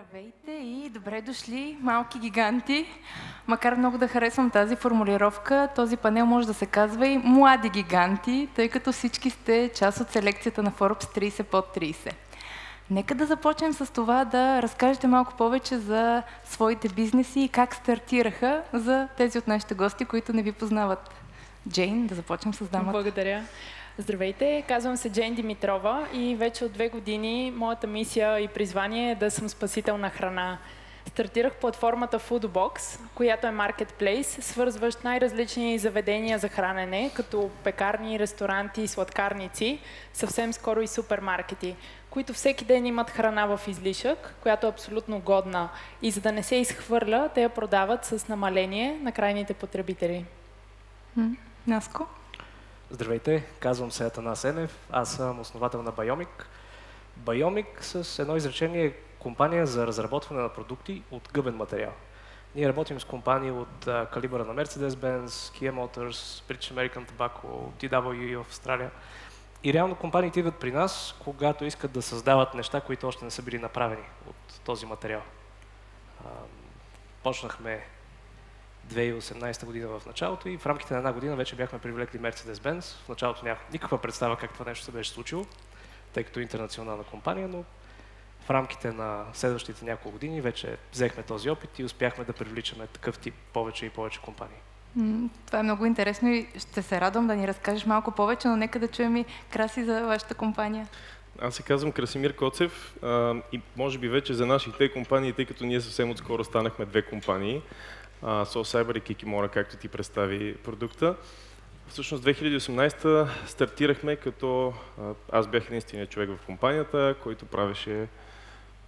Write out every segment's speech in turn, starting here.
Здравейте и добре дошли, малки гиганти. Макар много да харесвам тази формулировка, този панел може да се казва и млади гиганти, тъй като всички сте част от селекцията на Forbes 30 под 30. Нека да започнем с това да разкажете малко повече за своите бизнеси и как стартираха за тези от нашите гости, които не ви познават. Джейн, да започнем с дамата. Благодаря. Здравейте, казвам се Джейн Димитрова и вече от 2 години моята мисия и призвание е да съм спасител на храна. Стартирах платформата Foodbox, която е маркетплейс, свързващ най-различни заведения за хранене, като пекарни, ресторанти, сладкарници, съвсем скоро и супермаркети, които всеки ден имат храна в излишък, която е абсолютно годна. И за да не се изхвърля, те я продават с намаление на крайните потребители. Наско? Здравейте, казвам се Атанас Енев, аз съм основател на Biomic. Biomic с едно изречение е компания за разработване на продукти от гъбен материал. Ние работим с компании от калибъра на Mercedes-Benz, Kia Motors, British American Tobacco, TWE в Австралия. И реално компаниите идват при нас, когато искат да създават неща, които още не са били направени от този материал. Почнахме 2018 година в началото и в рамките на една година вече бяхме привлекли Mercedes-Benz. В началото нямах никаква представа как това нещо се беше случило, тъй като е интернационална компания, но в рамките на следващите няколко години вече взехме този опит и успяхме да привличаме такъв тип повече и повече компании. Това е много интересно и ще се радвам да ни разкажеш малко повече, но нека да чуем и Краси за вашата компания. Аз се казвам Красимир Коцев и може би вече за нашите компании, тъй като ние съвсем отскоро станахме 2 компании, SoulCyber и Kikimora, както ти представи продукта. Всъщност 2018 стартирахме, като аз бях единственият човек в компанията, който правеше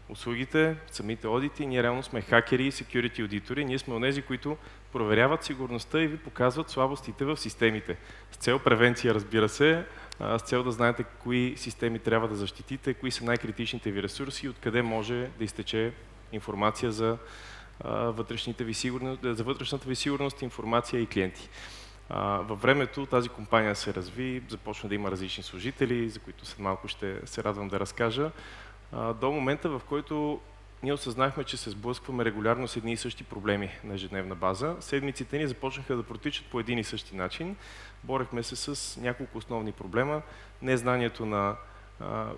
услугите, самите одити. Ние реално сме хакери и security аудитори. Ние сме онези, които проверяват сигурността и ви показват слабостите в системите. С цел превенция, разбира се, с цел да знаете кои системи трябва да защитите, кои са най-критичните ви ресурси и откъде може да изтече информация за вътрешната ви сигурност, информация и клиенти. Във времето тази компания се разви, започна да има различни служители, за които след малко ще се радвам да разкажа, до момента, в който ние осъзнахме, че се сблъскваме регулярно с едни и същи проблеми на ежедневна база. Седмиците ни започнаха да протичат по един и същи начин. Борехме се с няколко основни проблема. Незнанието на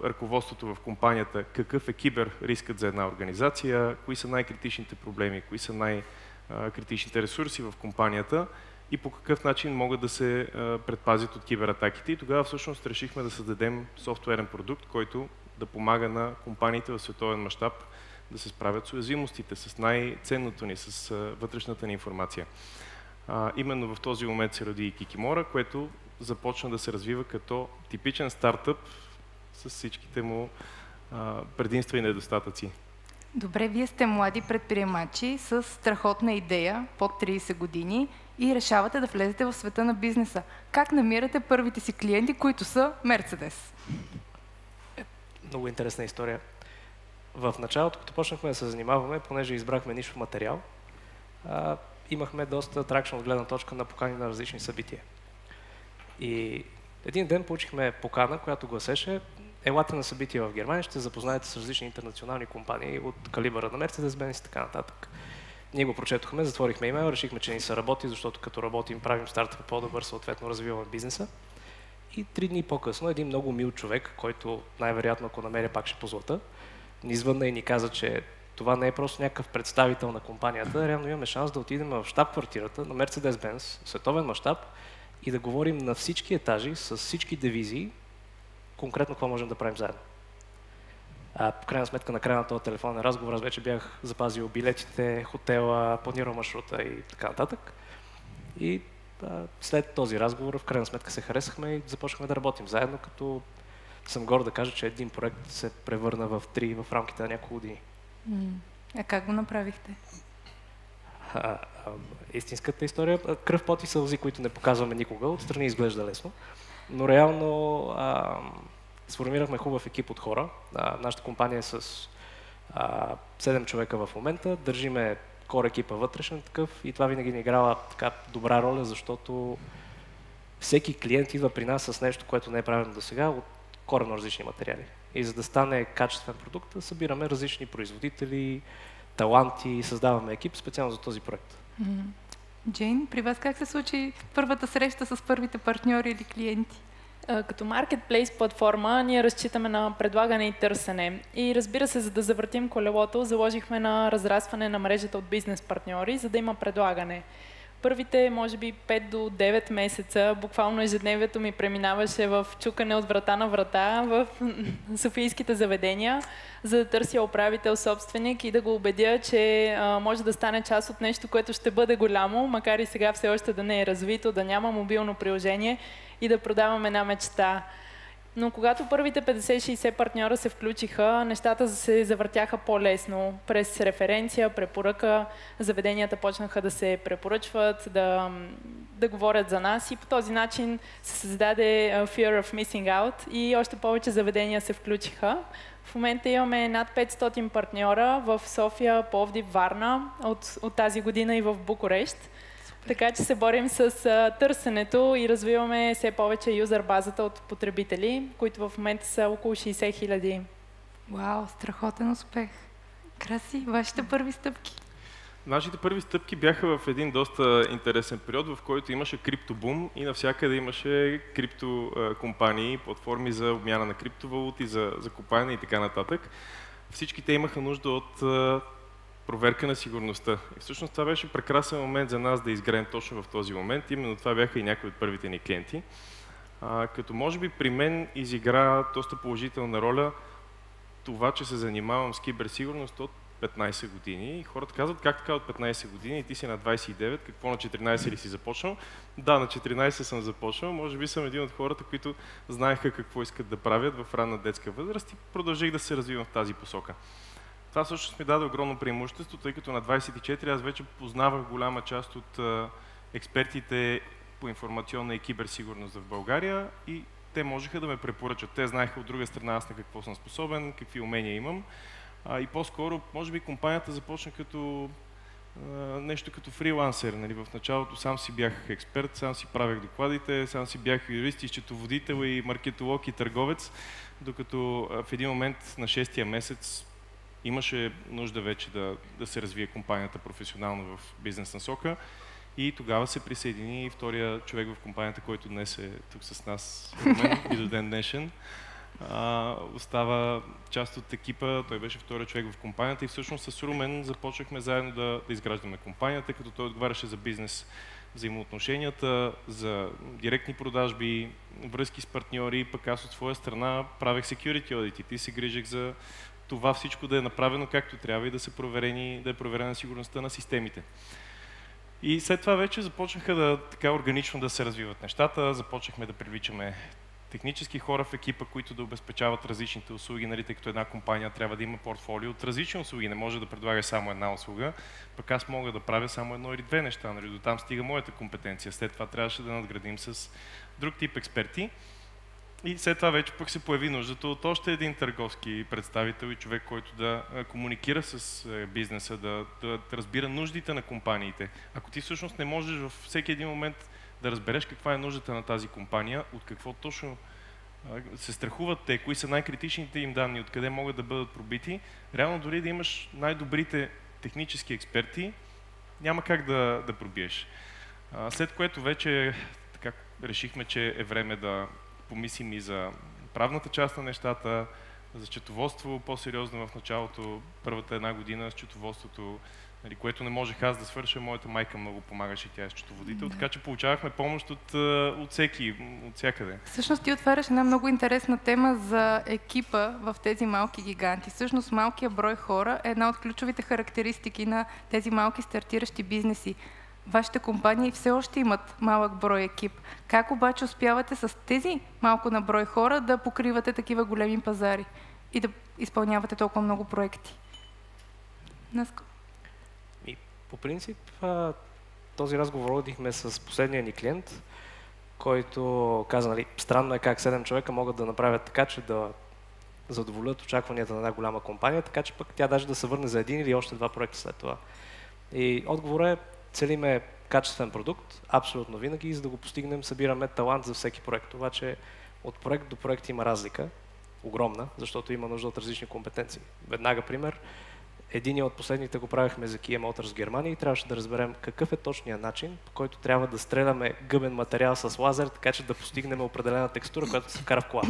ръководството в компанията, какъв е кибер рискът за една организация, кои са най-критичните проблеми, кои са най-критичните ресурси в компанията и по какъв начин могат да се предпазят от кибератаките. И тогава всъщност решихме да създадем софтуерен продукт, който да помага на компаниите в световен мащаб да се справят с уязвимостите, с най-ценното ни, с вътрешната ни информация. Именно в този момент се роди и Kikimora, което започна да се развива като типичен стартъп с всичките му предимства и недостатъци. Добре, вие сте млади предприемачи с страхотна идея, под 30 години и решавате да влезете в света на бизнеса. Как намирате първите си клиенти, които са Mercedes? Много интересна история. В началото, като почнахме да се занимаваме, понеже избрахме нишов материал, имахме доста тракшн от гледна точка на покани на различни събития. И един ден получихме покана, която гласеше: елате на събития в Германия, ще се запознаете с различни интернационални компании от калибъра на Mercedes-Benz и така нататък. Ние го прочетохме, затворихме имейл, решихме, че ни се работи, защото като работим, правим стартъпа по-добър, съответно развиваме бизнеса. И 3 дни по-късно един много мил човек, който най-вероятно, ако намеря, пак ще позлата, ни звънна и ни каза, че това не е просто някакъв представител на компанията, реално имаме шанс да отидем в щаб-квартирата на Mercedes-Benz, световен мащаб, и да говорим на всички етажи, с всички дивизии, конкретно какво можем да правим заедно. По крайна сметка, на края на този телефонен разговор, аз вече бях запазил билетите, хотела, планирал маршрута и така нататък. И след този разговор, в крайна сметка се харесахме и започнахме да работим заедно, като съм горд да кажа, че един проект се превърна в 3 в рамките на няколко години. Как го направихте? Истинската история, кръв, пот и сълзи, които не показваме никога, отстрани изглежда лесно, но реално сформирахме хубав екип от хора. Нашата компания е с 7 човека в момента, държиме кор екипа вътрешен такъв и това винаги ни играла така добра роля, защото всеки клиент идва при нас с нещо, което не е правено до сега, от коренно различни материали. И за да стане качествен продукт, събираме различни производители, таланти, създаваме екип специално за този проект. Джейн, при вас как се случи първата среща с първите партньори или клиенти? Като маркетплейс платформа ние разчитаме на предлагане и търсене. И разбира се, за да завъртим колелото, заложихме на разрастване на мрежата от бизнес партньори, за да има предлагане. Първите, може би, 5 до 9 месеца, буквално ежедневието ми преминаваше в чукане от врата на врата в софийските заведения, за да търся управител, собственик и да го убедя, че може да стане част от нещо, което ще бъде голямо, макар и сега все още да не е развито, да няма мобилно приложение и да продаваме една мечта. Но когато първите 50-60 партньора се включиха, нещата се завъртяха по-лесно. През референция, препоръка, заведенията почнаха да се препоръчват, да говорят за нас и по този начин се създаде fear of missing out и още повече заведения се включиха. В момента имаме над 500 партньора в София, Пловдив, Варна, от тази година и в Букурещ. Така че се борим с търсенето и развиваме все повече юзър базата от потребители, които в момента са около 60 000. Вау, страхотен успех! Краси, вашите първи стъпки? Нашите първи стъпки бяха в един доста интересен период, в който имаше криптобум и навсякъде имаше криптокомпании, платформи за обмяна на криптовалути, за закупане и така нататък. Всички те имаха нужда от проверка на сигурността. И всъщност това беше прекрасен момент за нас да изгреем точно в този момент. Именно това бяха и някои от първите ни клиенти. Като може би при мен изигра доста положителна роля това, че се занимавам с киберсигурност от 15 години. И хората казват, как така от 15 години? Ти си на 29, какво на 14 ли си започнал? Да, на 14 съм започнал. Може би съм един от хората, които знаеха какво искат да правят в ранна детска възраст и продължих да се развивам в тази посока. Това всъщност ми даде огромно преимущество, тъй като на 24 аз вече познавах голяма част от експертите по информационна и киберсигурност в България и те можеха да ме препоръчат. Те знаеха от друга страна аз на какво съм способен, какви умения имам. И по-скоро, може би, компанията започна като нещо като фрилансер. Нали? В началото сам си бях експерт, сам си правех докладите, сам си бях юрист и счетоводител и маркетолог и търговец, докато в един момент на 6-тия месец имаше нужда вече да се развие компанията професионално в бизнес насока и тогава се присъедини втория човек в компанията, който днес е тук с нас и до ден днешен. Остава част от екипа, той беше втория човек в компанията и всъщност с Румен започнахме заедно да изграждаме компанията, като той отговаряше за бизнес взаимоотношенията, за директни продажби, връзки с партньори, пък аз от своя страна правех security audit и се грижих за това всичко да е направено както трябва и да е проверена сигурността на системите. И след това вече започнаха така органично да се развиват нещата, започнахме да привличаме технически хора в екипа, които да обезпечават различните услуги, нали, тъй като една компания трябва да има портфолио от различни услуги, не може да предлага само една услуга, пък аз мога да правя само едно или две неща, нали, до там стига моята компетенция, след това трябваше да надградим с друг тип експерти. И след това вече пък се появи нуждата от още един търговски представител и човек, който да комуникира с бизнеса, да разбира нуждите на компаниите. Ако ти всъщност не можеш във всеки един момент да разбереш каква е нуждата на тази компания, от какво точно се страхуват те, кои са най-критичните им данни, откъде могат да бъдат пробити, реално дори да имаш най-добрите технически експерти, няма как да пробиеш. След което вече така решихме, че е време да помислим и за правната част на нещата, за счетоводство по-сериозно в началото, първата една година счетоводството, нали, което не можех аз да свърша, моята майка много помагаше, тя е счетоводител, така че получавахме помощ от всякъде. Всъщност ти отваряш една много интересна тема за екипа в тези малки гиганти. Всъщност малкият брой хора е една от ключовите характеристики на тези малки стартиращи бизнеси. Вашите компании все още имат малък брой екип. Как обаче успявате с тези малко на брой хора да покривате такива големи пазари и да изпълнявате толкова много проекти? Наско? По принцип, този разговор водихме с последния ни клиент, който каза, нали, странно е как 7 човека могат да направят така, че да задоволят очакванията на една голяма компания, така че пък тя даже да се върне за един или още два проекта след това. И отговорът е, целиме качествен продукт, абсолютно винаги, и за да го постигнем, събираме талант за всеки проект. Обаче от проект до проект има разлика огромна, защото има нужда от различни компетенции. Веднага пример. Единият от последните го правихме за Kia Motors в Германия и трябваше да разберем какъв е точният начин, по който трябва да стреляме гъбен материал с лазер, така че да постигнем определена текстура, която се вкара в кола.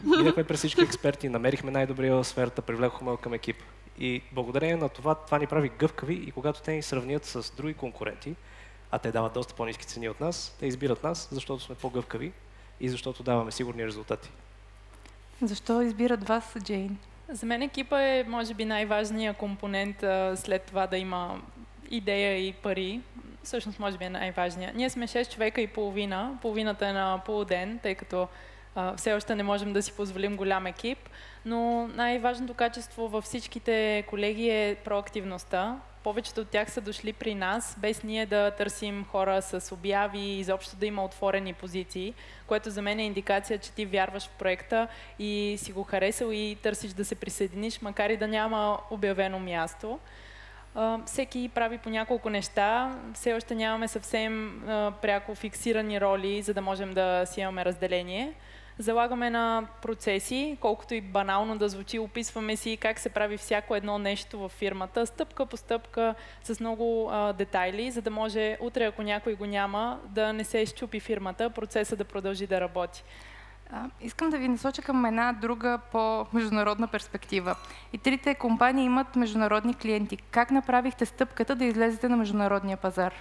Минахме през всички експерти, намерихме най-добрия в сферата, привлекохме към екип. И благодарение на това ни прави гъвкави и когато те ни сравнят с други конкуренти, а те дават доста по-ниски цени от нас, те избират нас, защото сме по-гъвкави и защото даваме сигурни резултати. Защо избират вас, Джейн? За мен екипа е, може би, най-важният компонент след това да има идея и пари. Всъщност, може би е най-важният. Ние сме 6 човека и половина. Половината е на полуден, тъй като все още не можем да си позволим голям екип. Но най-важното качество във всичките колеги е проактивността. Повечето от тях са дошли при нас, без ние да търсим хора с обяви и изобщо да има отворени позиции, което за мен е индикация, че ти вярваш в проекта и си го харесал и търсиш да се присъединиш, макар и да няма обявено място. Всеки прави по няколко неща, все още нямаме съвсем пряко фиксирани роли, за да можем да си имаме разделение. Залагаме на процеси, колкото и банално да звучи, описваме си как се прави всяко едно нещо във фирмата, стъпка по стъпка, с много детайли, за да може утре, ако някой го няма, да не се изчупи фирмата, процесът да продължи да работи. Искам да ви насоча към една друга по-международна перспектива. И трите компании имат международни клиенти. Как направихте стъпката да излезете на международния пазар?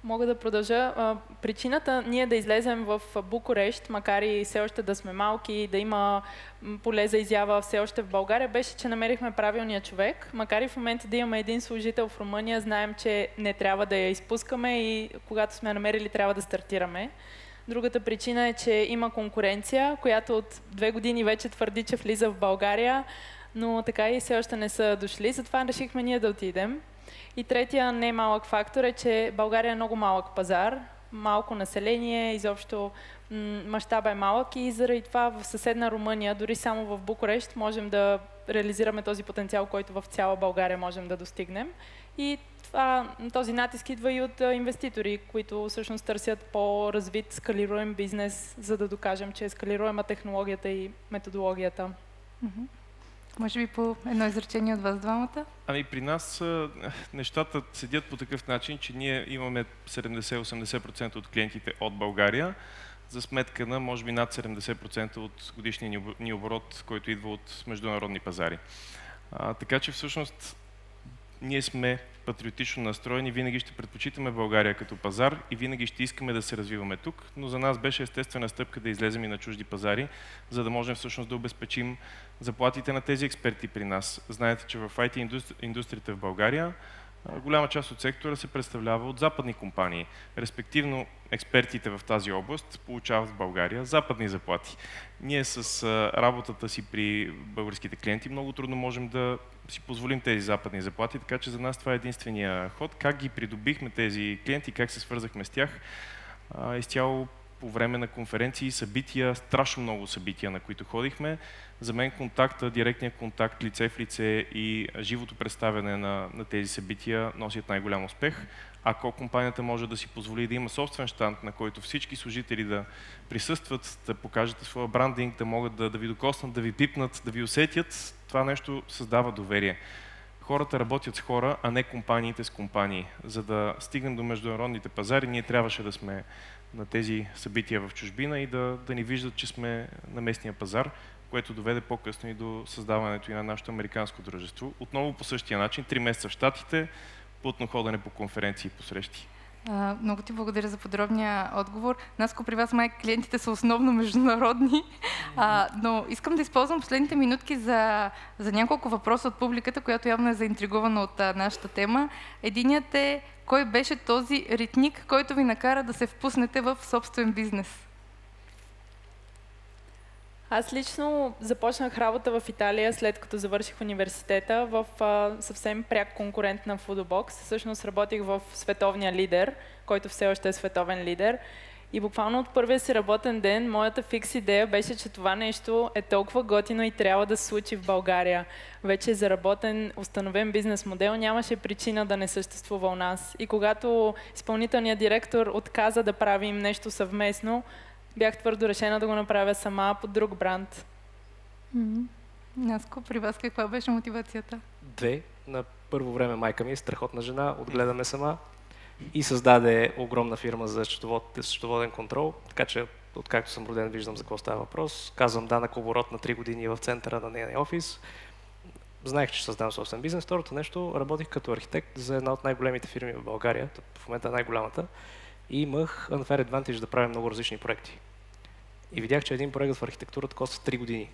Мога да продължа. Причината ние да излезем в Букурещ, макар и все още да сме малки, да има поле за изява все още в България, беше, че намерихме правилния човек. Макар и в момента да имаме един служител в Румъния, знаем, че не трябва да я изпускаме и когато сме намерили, трябва да стартираме. Другата причина е, че има конкуренция, която от 2 години вече твърди, че влиза в България, но така и все още не са дошли, затова решихме ние да отидем. И третия немалък фактор е, че България е много малък пазар, малко население, изобщо мащаба е малък и заради това в съседна Румъния, дори само в Букурещ, можем да реализираме този потенциал, който в цяла България можем да достигнем. И този натиск идва и от инвеститори, които всъщност търсят по-развит, скалируем бизнес, за да докажем, че е скалируема технологията и методологията. Може би по едно изречение от вас двамата? Ами при нас нещата седят по такъв начин, че ние имаме 70-80% от клиентите от България, за сметка на може би над 70% от годишния ни оборот, който идва от международни пазари. Така че всъщност ние сме патриотично настроени, винаги ще предпочитаме България като пазар и винаги ще искаме да се развиваме тук, но за нас беше естествена стъпка да излезем и на чужди пазари, за да можем всъщност да обезпечим заплатите на тези експерти при нас. Знаете, че в IT индустрията в България голяма част от сектора се представлява от западни компании. Респективно, експертите в тази област получават в България западни заплати. Ние с работата си при българските клиенти много трудно можем да си позволим тези западни заплати, така че за нас това е единствения ход. Как ги придобихме тези клиенти, как се свързахме с тях, изцяло по време на конференции, събития, страшно много събития, на които ходихме. За мен директният контакт лице в лице и живото представяне на тези събития носят най-голям успех. Ако компанията може да си позволи да има собствен щанд, на който всички служители да присъстват, да покажете своя брандинг, да могат да ви докоснат, да ви пипнат, да ви усетят, това нещо създава доверие. Хората работят с хора, а не компаниите с компании. За да стигнем до международните пазари, ние трябваше да сме на тези събития в чужбина и да ни виждат, че сме на местния пазар, което доведе по-късно и до създаването и на нашето американско дружество. Отново по същия начин, 3 месеца в Щатите, плътно ходене по конференции и по срещи. Много ти благодаря за подробния отговор. Наско, при вас май клиентите са основно международни, но искам да използвам последните минутки за няколко въпроса от публиката, която явно е заинтригувана от нашата тема. Единият е: кой беше този ритник, който ви накара да се впуснете в собствен бизнес? Аз лично започнах работа в Италия, след като завърших университета, в съвсем пряк конкурент на Foodbox. Всъщност работих в световния лидер, който все още е световен лидер. И буквално от първия си работен ден, моята фикс идея беше, че това нещо е толкова готино и трябва да се случи в България. Вече е заработен, установен бизнес модел, нямаше причина да не съществува у нас. И когато изпълнителният директор отказа да правим нещо съвместно, бях твърдо решена да го направя сама под друг бранд. Наско, при вас каква беше мотивацията? Две. На първо време майка ми е страхотна жена, отгледаме сама и създаде огромна фирма за счетоводен контрол, така че откакто съм роден виждам за какво става въпрос. Казвам данък оборот на 3 години в центъра на нейния офис. Знаех, че създавам собствен бизнес. Второто нещо, работих като архитект за една от най-големите фирми в България, в момента най-голямата, и имах unfair advantage да правя много различни проекти. И видях, че един проект в архитектурата коства 3 години.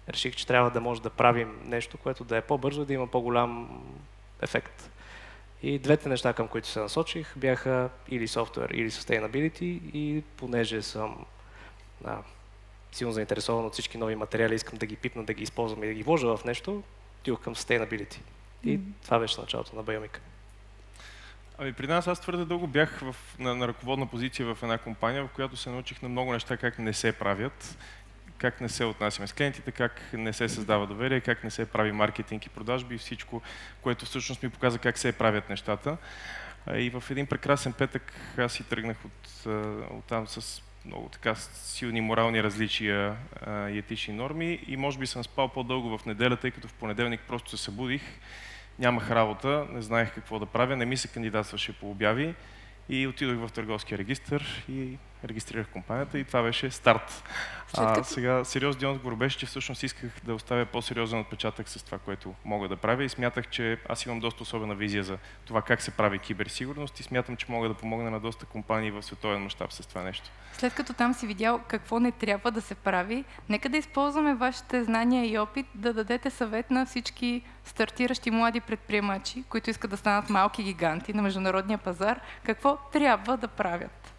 Реших, че трябва да може да правим нещо, което да е по-бързо и да има по-голям ефект. И двете неща, към които се насочих, бяха или софтуер, или sustainability, и понеже съм силно заинтересован от всички нови материали, искам да ги пипна, да ги използвам и да ги вложа в нещо, отидох към sustainability. И това беше началото на Biomika. Ами при нас аз твърде дълго бях на ръководна позиция в една компания, в която се научих на много неща как не се правят, как не се отнасяме с клиентите, как не се създава доверие, как не се прави маркетинг и продажби и всичко, което всъщност ми показа как се правят нещата. И в един прекрасен петък аз си тръгнах от там с много така силни морални различия и етични норми и може би съм спал по-дълго в неделя, тъй като в понеделник просто се събудих, нямах работа, не знаех какво да правя, не ми се кандидатстваше по обяви и отидох в търговския регистър и регистрирах компанията и това беше старт. Сега сериозният отговор беше, че всъщност исках да оставя по-сериозен отпечатък с това, което мога да правя и смятах, че аз имам доста особена визия за това как се прави киберсигурност и смятам, че мога да помогна на доста компании в световен мащаб с това нещо. След като там си видял какво не трябва да се прави, нека да използваме вашите знания и опит да дадете съвет на всички стартиращи млади предприемачи, които искат да станат малки гиганти на международния пазар, какво трябва да правят.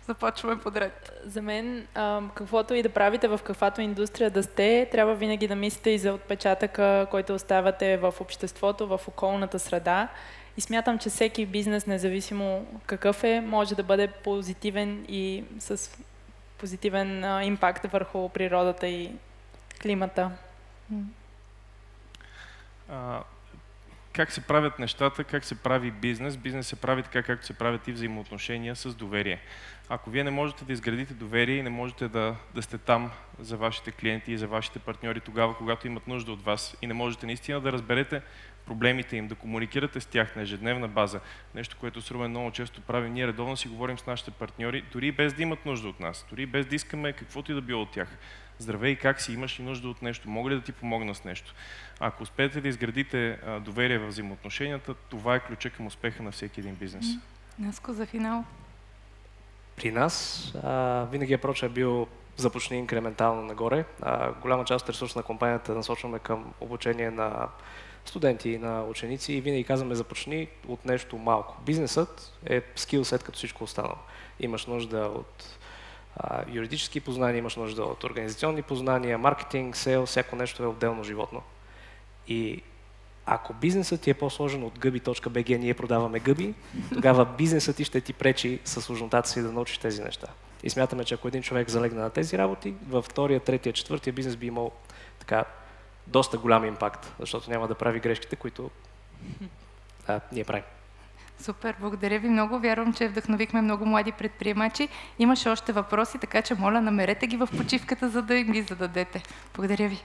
Започваме подред. За мен, каквото и да правите, в каквато индустрия да сте, трябва винаги да мислите и за отпечатъка, който оставате в обществото, в околната среда. И смятам, че всеки бизнес, независимо какъв е, може да бъде позитивен и с позитивен импакт върху природата и климата. Как се правят нещата, как се прави бизнес? Бизнес се прави така, както се правят и взаимоотношения с доверие. Ако вие не можете да изградите доверие и не можете да сте там за вашите клиенти и за вашите партньори тогава, когато имат нужда от вас и не можете наистина да разберете проблемите им, да комуникирате с тях на ежедневна база, нещо, което с Румен много често правим, ние редовно си говорим с нашите партньори, дори без да имат нужда от нас, дори без да искаме каквото и да било от тях. Здравей, как си, имаш ли нужда от нещо, мога ли да ти помогна с нещо? Ако успеете да изградите доверие в взаимоотношенията, това е ключа към успеха на всеки един бизнес. Наско, за финал. При нас винаги approach е бил започни инкрементално нагоре. Голяма част от ресурс на компанията насочваме към обучение на студенти, на ученици и винаги казваме започни от нещо малко. Бизнесът е скилсет като всичко останало. Имаш нужда от юридически познания, имаш нужда от организационни познания, маркетинг, сейл, всяко нещо е отделно животно. И ако бизнесът ти е по-сложен от gъби.bg, ние продаваме гъби, тогава бизнесът ти ще ти пречи със сложнотата си да научиш тези неща. И смятаме, че ако един човек залегне на тези работи, във втория, третия, четвъртия бизнес би имал така доста голям импакт, защото няма да прави грешките, които ние правим. Супер, благодаря ви много. Вярвам, че вдъхновихме много млади предприемачи. Имаше още въпроси, така че моля, намерете ги в почивката, за да им ги зададете. Благодаря ви.